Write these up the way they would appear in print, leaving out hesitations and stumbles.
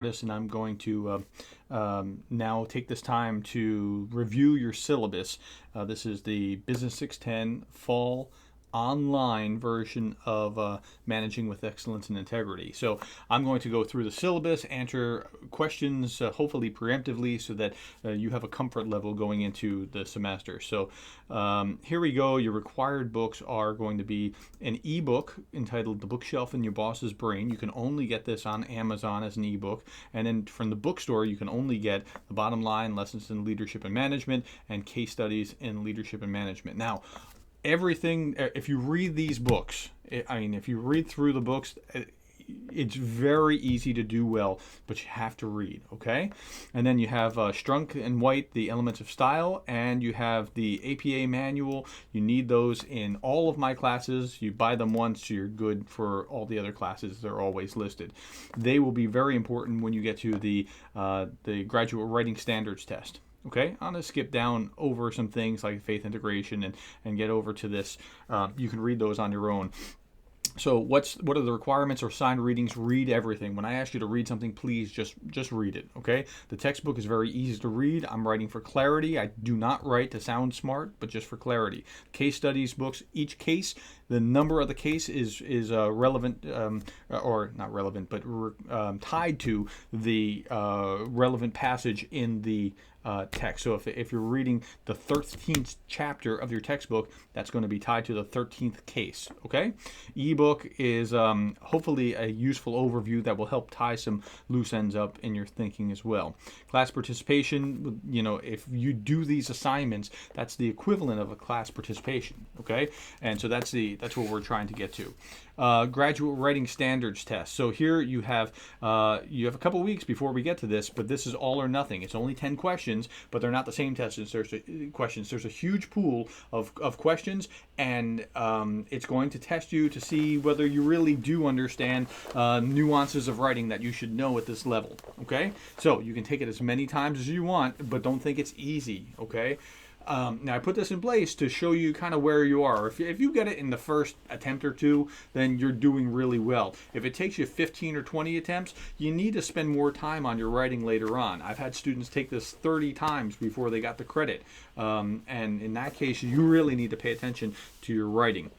and I'm going to now take this time to review your syllabus. This is the Business 610 Fall online version of Managing with Excellence and Integrity. So I'm going to go through the syllabus, answer questions hopefully preemptively so that you have a comfort level going into the semester. So here we go. Your required books are going to be an ebook entitled The Bookshelf in Your Boss's Brain. You can only get this on Amazon as an ebook. And then from the bookstore, you can only get The Bottom Line, Lessons in Leadership and Management, and Case Studies in Leadership and Management. Now, everything, if you read these books, if you read through the books, it's very easy to do well, but you have to read, okay? And then you have Strunk and White, The Elements of Style, and you have the APA manual. You need those in all of my classes. You buy them once, you're good for all the other classes. They're always listed. They will be very important when you get to the graduate writing standards test. Okay, I'm going to skip down over some things like faith integration and get over to this. You can read those on your own. So what are the requirements or assigned readings? Read everything. When I ask you to read something, please just read it, okay? The textbook is very easy to read. I'm writing for clarity. I do not write to sound smart, but just for clarity. Case studies books, each case, the number of the case is relevant, or not relevant, but tied to the relevant passage in the text. So if you're reading the 13th chapter of your textbook, that's going to be tied to the 13th case, okay? Ebook is hopefully a useful overview that will help tie some loose ends up in your thinking as well. Class participation, if you do these assignments, that's the equivalent of a class participation, okay? And so that's what we're trying to get to. Graduate writing standards test. So here you have a couple weeks before we get to this, but this is all or nothing. It's only 10 questions, but they're not the same questions. There's a huge pool of questions, and it's going to test you to see whether you really do understand nuances of writing that you should know at this level. Okay, so you can take it as many times as you want, but don't think it's easy. Okay. Now I put this in place to show you kind of where you are. If you get it in the first attempt or two, then you're doing really well. If it takes you 15 or 20 attempts, you need to spend more time on your writing later on. I've had students take this 30 times before they got the credit. And in that case, you really need to pay attention to your writing.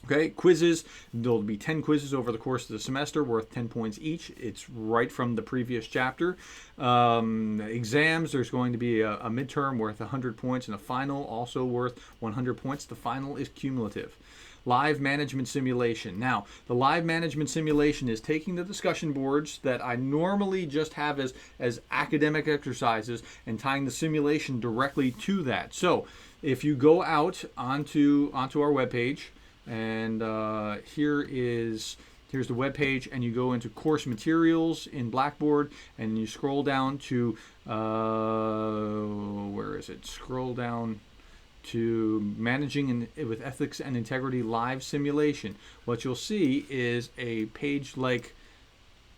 Okay, quizzes. There'll be 10 quizzes over the course of the semester worth 10 points each. It's right from the previous chapter. Exams, there's going to be a midterm worth 100 points and a final also worth 100 points. The final is cumulative. Live management simulation. Now, the live management simulation is taking the discussion boards that I normally just have as academic exercises and tying the simulation directly to that. So, if you go out onto our webpage, and here's the web page, and you go into course materials in Blackboard, and you scroll down to where is it? Scroll down to Managing with Ethics and Integrity Live Simulation. What you'll see is a page like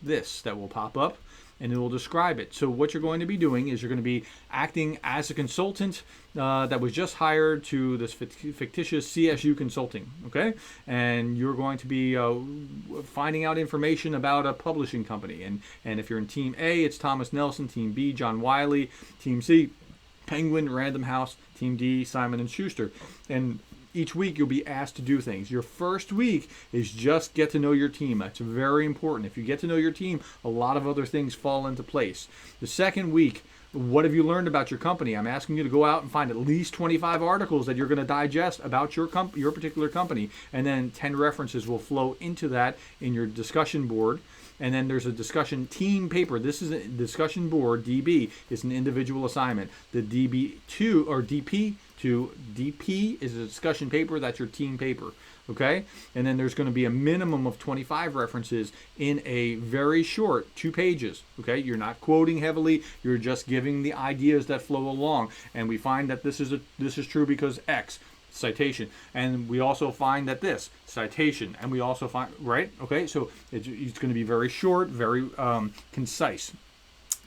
this that will pop up, and it will describe it. So what you're going to be doing is you're going to be acting as a consultant that was just hired to this fictitious CSU consulting, okay? And you're going to be finding out information about a publishing company. And if you're in Team A, it's Thomas Nelson. Team B, John Wiley. Team C, Penguin, Random House. Team D, Simon & Schuster. And each week you'll be asked to do things. Your first week is just get to know your team. That's very important. If you get to know your team, a lot of other things fall into place. The second week, what have you learned about your company? I'm asking you to go out and find at least 25 articles that you're going to digest about your particular company, and then 10 references will flow into that in your discussion board. And then there's a discussion team paper. This is a discussion board. DB is an individual assignment. The DB2 or DP to DP is a discussion paper. That's your team paper. Okay? And then there's going to be a minimum of 25 references in a very short 2 pages. Okay? You're not quoting heavily. You're just giving the ideas that flow along. And we find that this is true because X. Citation, and we also find that this citation, and we also find, right? Okay, so it's going to be very short, very concise.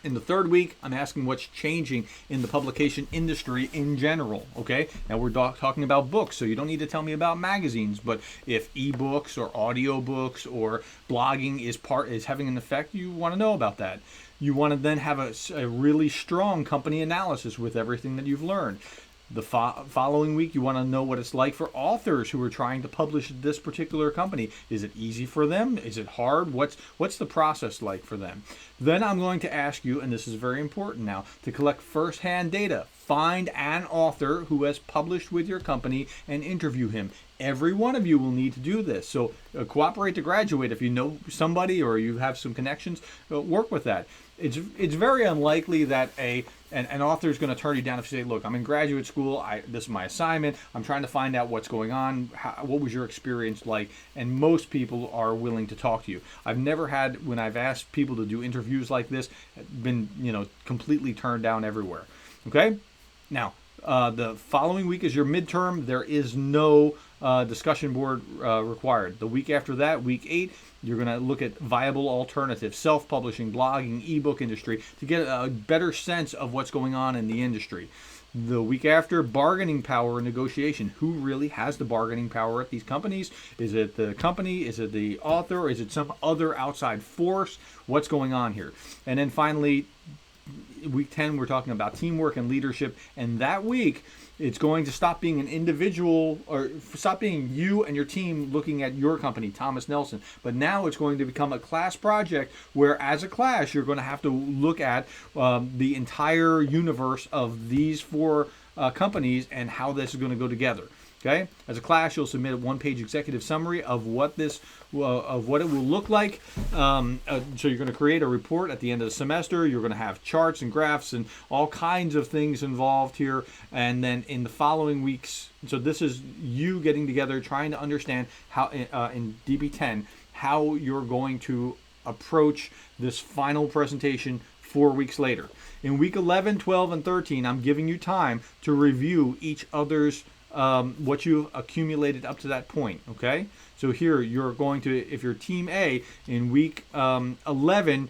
In the third week, I'm asking what's changing in the publication industry in general. Okay, now we're talking about books, so you don't need to tell me about magazines. But if ebooks or audiobooks or blogging is having an effect, you want to know about that. You want to then have a really strong company analysis with everything that you've learned. The following week, you want to know what it's like for authors who are trying to publish this particular company. Is it easy for them? Is it hard? What's the process like for them? Then I'm going to ask you, and this is very important now, to collect firsthand data. Find an author who has published with your company and interview him. Every one of you will need to do this. So cooperate to graduate. If you know somebody or you have some connections, work with that. It's very unlikely that an author is going to turn you down if you say, look, I'm in graduate school, this is my assignment, I'm trying to find out what's going on, what was your experience like, and most people are willing to talk to you. I've never had, when I've asked people to do interviews like this, been completely turned down everywhere. Okay? Now, the following week is your midterm. There is no discussion board required. The week after that, week 8, you're going to look at viable alternatives, self-publishing, blogging, ebook industry, to get a better sense of what's going on in the industry. The week after, bargaining power and negotiation. Who really has the bargaining power at these companies? Is it the company? Is it the author? Is it some other outside force? What's going on here? And then finally, week 10, we're talking about teamwork and leadership. And that week, it's going to stop being an individual, or stop being you and your team looking at your company, Thomas Nelson. But now it's going to become a class project where, as a class, you're going to have to look at the entire universe of these 4 companies and how this is going to go together. Okay, as a class, you'll submit a 1-page executive summary of what it will look like. So you're going to create a report at the end of the semester. You're going to have charts and graphs and all kinds of things involved here. And then in the following weeks, so this is you getting together, trying to understand how in DB10 how you're going to approach this final presentation 4 weeks later. In week 11, 12, and 13, I'm giving you time to review each other's what you've accumulated up to that point. Okay, so here you're going to, if you're team A, in week 11,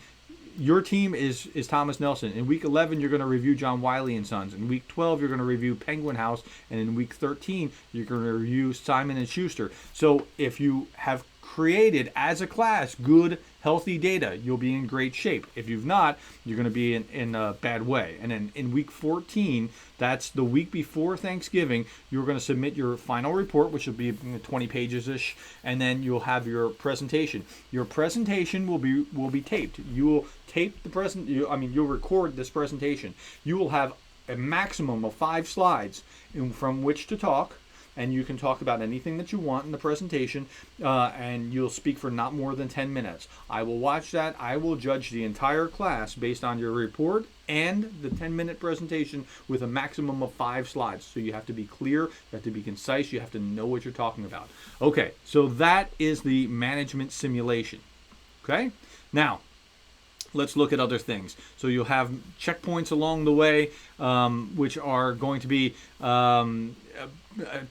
your team is Thomas Nelson. In week 11, you're going to review John Wiley and Sons. In week 12, you're going to review Penguin House, and in week 13, you're going to review Simon and Schuster. So if you have created as a class good, healthy data, you'll be in great shape. If you've not, you're going to be in a bad way. And then in week 14, that's the week before Thanksgiving, you're going to submit your final report, which will be 20 pages-ish, and then you'll have your presentation. Your presentation will be taped. You will tape the you'll record this presentation. You will have a maximum of 5 slides from which to talk. And you can talk about anything that you want in the presentation, and you'll speak for not more than 10 minutes. I will watch that. I will judge the entire class based on your report and the 10-minute presentation with a maximum of 5 slides. So you have to be clear, you have to be concise, you have to know what you're talking about. Okay, so that is the management simulation. Okay, now let's look at other things. So you'll have checkpoints along the way, which are going to be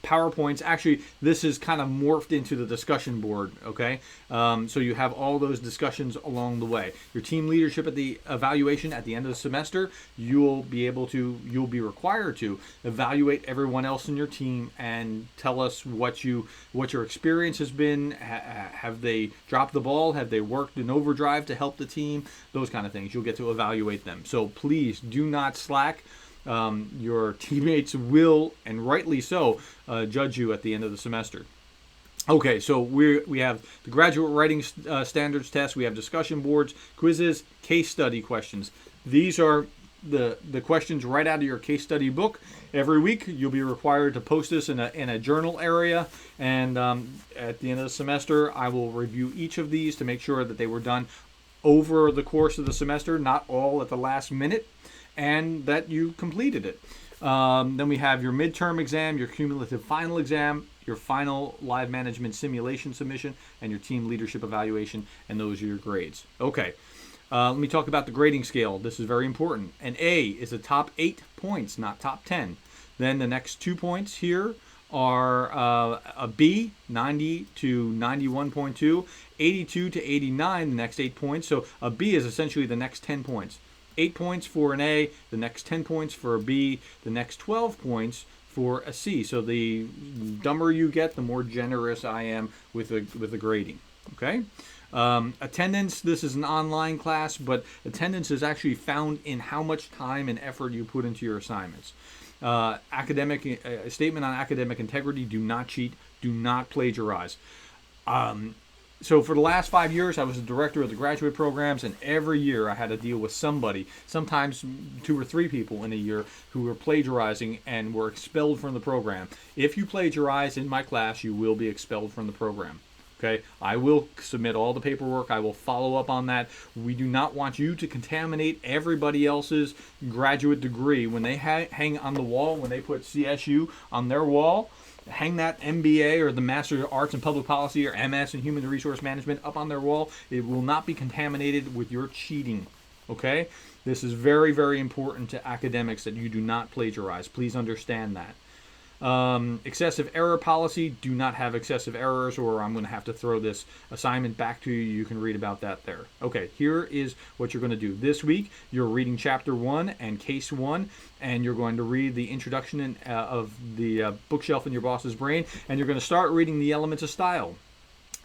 PowerPoints. Actually, this is kind of morphed into the discussion board, okay? So you have all those discussions along the way. Your team leadership at the evaluation at the end of the semester, you'll be required to evaluate everyone else in your team and tell us what your experience has been. Have they dropped the ball? Have they worked in overdrive to help the team? Those kind of things. You'll get to evaluate them. So please do not slack. Your teammates will, and rightly so, judge you at the end of the semester. Okay, so we have the graduate writing standards test. We have discussion boards, quizzes, case study questions. These are the questions right out of your case study book. Every week you'll be required to post this in a journal area, and at the end of the semester I will review each of these to make sure that they were done over the course of the semester, not all at the last minute, and that you completed it. Then we have your midterm exam, your cumulative final exam, your final live management simulation submission, and your team leadership evaluation, and those are your grades. Okay, let me talk about the grading scale. This is very important. An A is the top 8 points, not top 10. Then the next 2 points here are a B, 90 to 91.2, 82 to 89, the next 8 points. So a B is essentially the next 10 points. 8 points for an A, the next 10 points for a B, the next 12 points for a C. So the dumber you get, the more generous I am with the grading. Okay. Attendance, this is an online class, but attendance is actually found in how much time and effort you put into your assignments. Statement on academic integrity: do not cheat, do not plagiarize. So for the last 5 years, I was the director of the graduate programs, and every year I had to deal with somebody, sometimes 2 or 3 people in a year, who were plagiarizing and were expelled from the program. If you plagiarize in my class, you will be expelled from the program. Okay, I will submit all the paperwork. I will follow up on that. We do not want you to contaminate everybody else's graduate degree. When they hang on the wall, when they put CSU on their wall, hang that MBA or the Master of Arts in Public Policy or MS in Human Resource Management up on their wall. It will not be contaminated with your cheating. Okay, this is very, very important to academics that you do not plagiarize. Please understand that. Excessive error policy: do not have excessive errors, or I'm going to have to throw this assignment back to you. You can read about that there. Okay, here is what you're going to do. This week, you're reading Chapter 1 and Case 1, and you're going to read the introduction of the bookshelf in your boss's brain, and you're going to start reading the elements of style.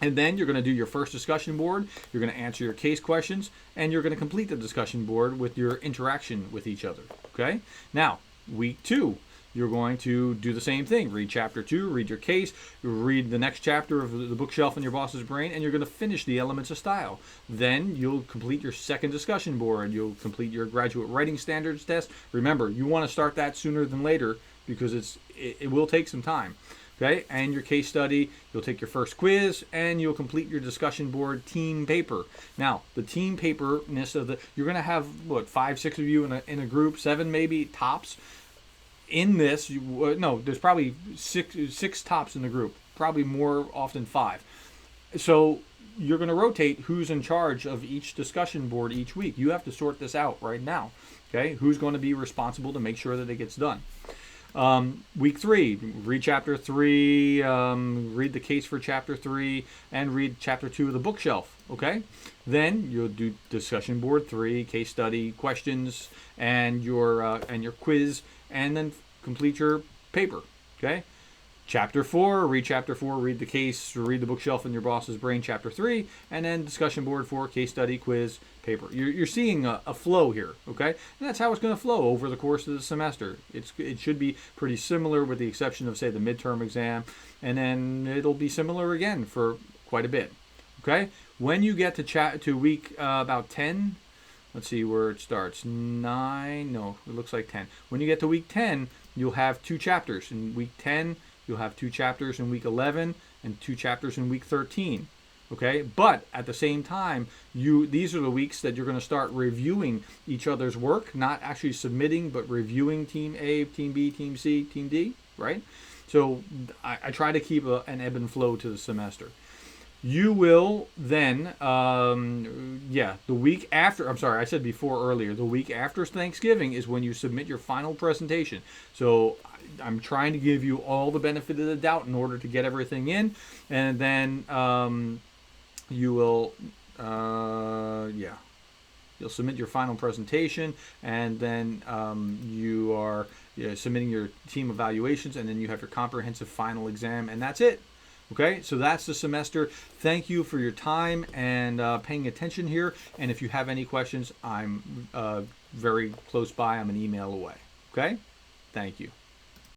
And then you're going to do your first discussion board, you're going to answer your case questions, and you're going to complete the discussion board with your interaction with each other. Okay? Now, week 2. You're going to do the same thing. Read Chapter 2, read your case, read the next chapter of the bookshelf in your boss's brain, and you're going to finish the elements of style. Then you'll complete your second discussion board. You'll complete your graduate writing standards test. Remember, you want to start that sooner than later because it will take some time. Okay, and your case study, you'll take your first quiz, and you'll complete your discussion board team paper. Now, the team paperness of you're going to have, 5, 6 of you in a group, 7 maybe, tops. In this, there's probably six tops in the group, probably more often 5. So you're going to rotate who's in charge of each discussion board each week. You have to sort this out right now. Okay, who's going to be responsible to make sure that it gets done? Week 3, read Chapter 3, read the case for Chapter 3, and read Chapter 2 of the bookshelf. Okay, then you'll do discussion board 3, case study, questions, and your quiz, and then complete your paper. Okay, Chapter 4, read the case, read the bookshelf in your boss's brain, Chapter 3, and then discussion board 4, case study, quiz, paper. You're seeing a flow here, okay? And that's how it's going to flow over the course of the semester. It should be pretty similar with the exception of, say, the midterm exam, and then it'll be similar again for quite a bit, okay? When you get to week about 10, let's see where it starts. 9, no, it looks like 10. When you get to week 10, you'll have 2 chapters. In week 10, you'll have 2 chapters in week 11 and 2 chapters in week 13. Okay, but at the same time, these are the weeks that you're going to start reviewing each other's work, not actually submitting, but reviewing Team A, Team B, Team C, Team D, right? So I try to keep an ebb and flow to the semester. You will then, the week after, I said before earlier, the week after Thanksgiving is when you submit your final presentation. So I'm trying to give you all the benefit of the doubt in order to get everything in. And then you will, you'll submit your final presentation, and then you are submitting your team evaluations, and then you have your comprehensive final exam, and that's it. Okay, so that's the semester. Thank you for your time and paying attention here. And if you have any questions, I'm very close by. I'm an email away. Okay, thank you.